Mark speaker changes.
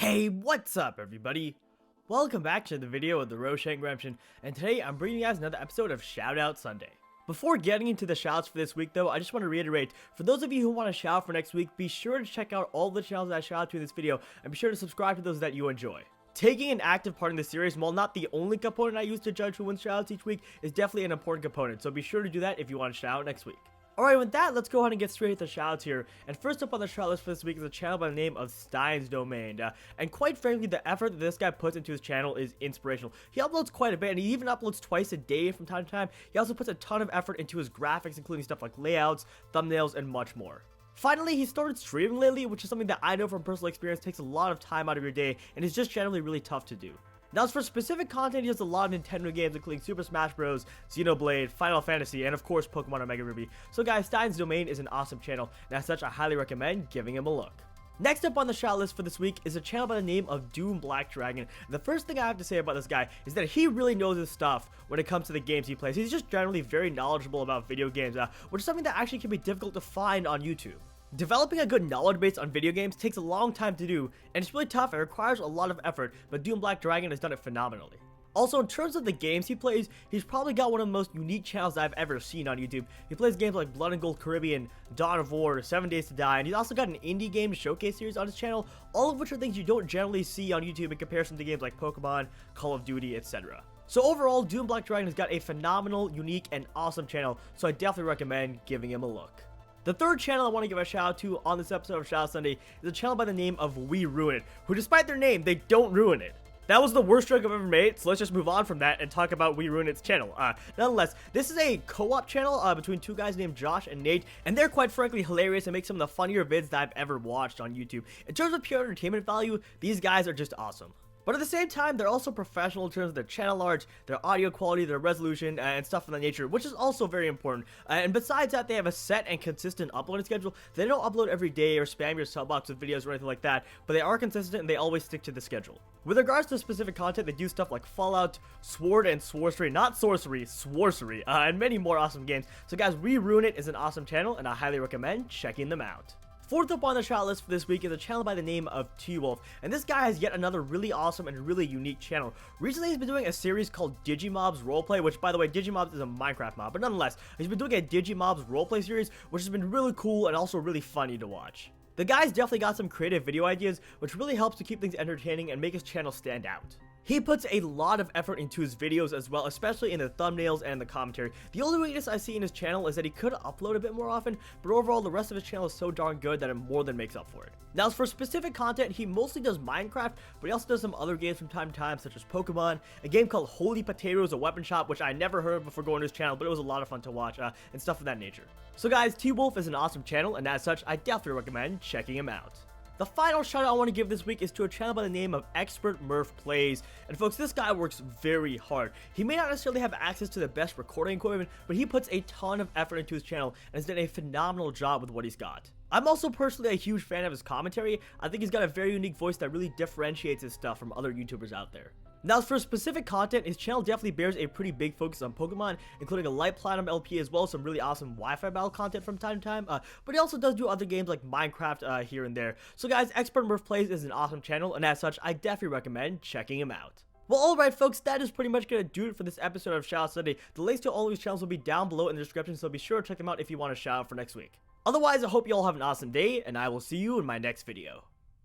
Speaker 1: Hey, what's up everybody? Welcome back to the video of the Roshan Redemption, and today I'm bringing you guys another episode of Shoutout Sunday. Before getting into the shoutouts for this week though, I just want to reiterate, for those of you who want to shout out for next week, be sure to check out all the channels that I shout out to in this video, and be sure to subscribe to those that you enjoy. Taking an active part in this series, while not the only component I use to judge who wins shoutouts each week, is definitely an important component, so be sure to do that if you want to shout out next week. Alright, with that, let's go ahead and get straight into the shoutouts here. And first up on the shout list for this week is a channel by the name of Stein's Domain. And quite frankly, the effort that this guy puts into his channel is inspirational. He uploads quite a bit, and he even uploads twice a day from time to time. He also puts a ton of effort into his graphics, including stuff like layouts, thumbnails, and much more. Finally, he started streaming lately, which is something that I know from personal experience takes a lot of time out of your day, and is just generally really tough to do. Now, as for specific content, he has a lot of Nintendo games, including Super Smash Bros., Xenoblade, Final Fantasy, and of course, Pokemon Omega Ruby. So guys, Stein's Domain is an awesome channel, and as such, I highly recommend giving him a look. Next up on the shout list for this week is a channel by the name of Doom Black Dragon. And the first thing I have to say about this guy is that he really knows his stuff when it comes to the games he plays. He's just generally very knowledgeable about video games, which is something that actually can be difficult to find on YouTube. Developing a good knowledge base on video games takes a long time to do, and it's really tough and requires a lot of effort, but Doom Black Dragon has done it phenomenally. Also, in terms of the games he plays, he's probably got one of the most unique channels I've ever seen on YouTube. He plays games like Blood and Gold Caribbean, Dawn of War, 7 Days to Die, and he's also got an indie game showcase series on his channel, all of which are things you don't generally see on YouTube in comparison to games like Pokemon, Call of Duty, etc. So overall, Doom Black Dragon has got a phenomenal, unique, and awesome channel, so I definitely recommend giving him a look. The third channel I want to give a shout out to on this episode of Shoutout Sunday is a channel by the name of We Ruin It, who despite their name, they don't ruin it. That was the worst joke I've ever made, so let's just move on from that and talk about We Ruin It's channel. Nonetheless, this is a co-op channel between two guys named Josh and Nate, and they're quite frankly hilarious and make some of the funnier vids that I've ever watched on YouTube. In terms of pure entertainment value, these guys are just awesome. But at the same time, they're also professional in terms of their channel art, their audio quality, their resolution, and stuff of that nature, which is also very important. And besides that, they have a set and consistent uploading schedule. They don't upload every day or spam your sub box with videos or anything like that, but they are consistent and they always stick to the schedule. With regards to specific content, they do stuff like Fallout, Sword and Sorcery, not Sorcery, Sworcery, and many more awesome games. So guys, We Ruin It is an awesome channel, and I highly recommend checking them out. Fourth up on the shout list for this week is a channel by the name of T-Wolf, and this guy has yet another really awesome and really unique channel. Recently, he's been doing a series called Digimobs Roleplay, which, by the way, Digimobs is a Minecraft mob, but nonetheless, he's been doing a Digimobs Roleplay series, which has been really cool and also really funny to watch. The guy's definitely got some creative video ideas, which really helps to keep things entertaining and make his channel stand out. He puts a lot of effort into his videos as well, especially in the thumbnails and the commentary. The only weakness I see in his channel is that he could upload a bit more often, but overall the rest of his channel is so darn good that it more than makes up for it. Now, as for specific content, he mostly does Minecraft, but he also does some other games from time to time, such as Pokemon, a game called Holy Potatoes, a weapon shop, which I never heard of before going to his channel, but it was a lot of fun to watch, and stuff of that nature. So guys, T-Wolf is an awesome channel, and as such, I definitely recommend checking him out. The final shout out I want to give this week is to a channel by the name of Expert Murph Plays. And folks, this guy works very hard. He may not necessarily have access to the best recording equipment, but he puts a ton of effort into his channel and has done a phenomenal job with what he's got. I'm also personally a huge fan of his commentary. I think he's got a very unique voice that really differentiates his stuff from other YouTubers out there. Now, for specific content, his channel definitely bears a pretty big focus on Pokemon, including a Light Platinum LP as well as some really awesome Wi-Fi battle content from time to time, but he also does do other games like Minecraft here and there. So guys, Expert Murph Plays is an awesome channel, and as such, I definitely recommend checking him out. Well, alright folks, that is pretty much going to do it for this episode of Shoutout Sunday. The links to all these channels will be down below in the description, so be sure to check them out if you want to shout out for next week. Otherwise, I hope you all have an awesome day, and I will see you in my next video.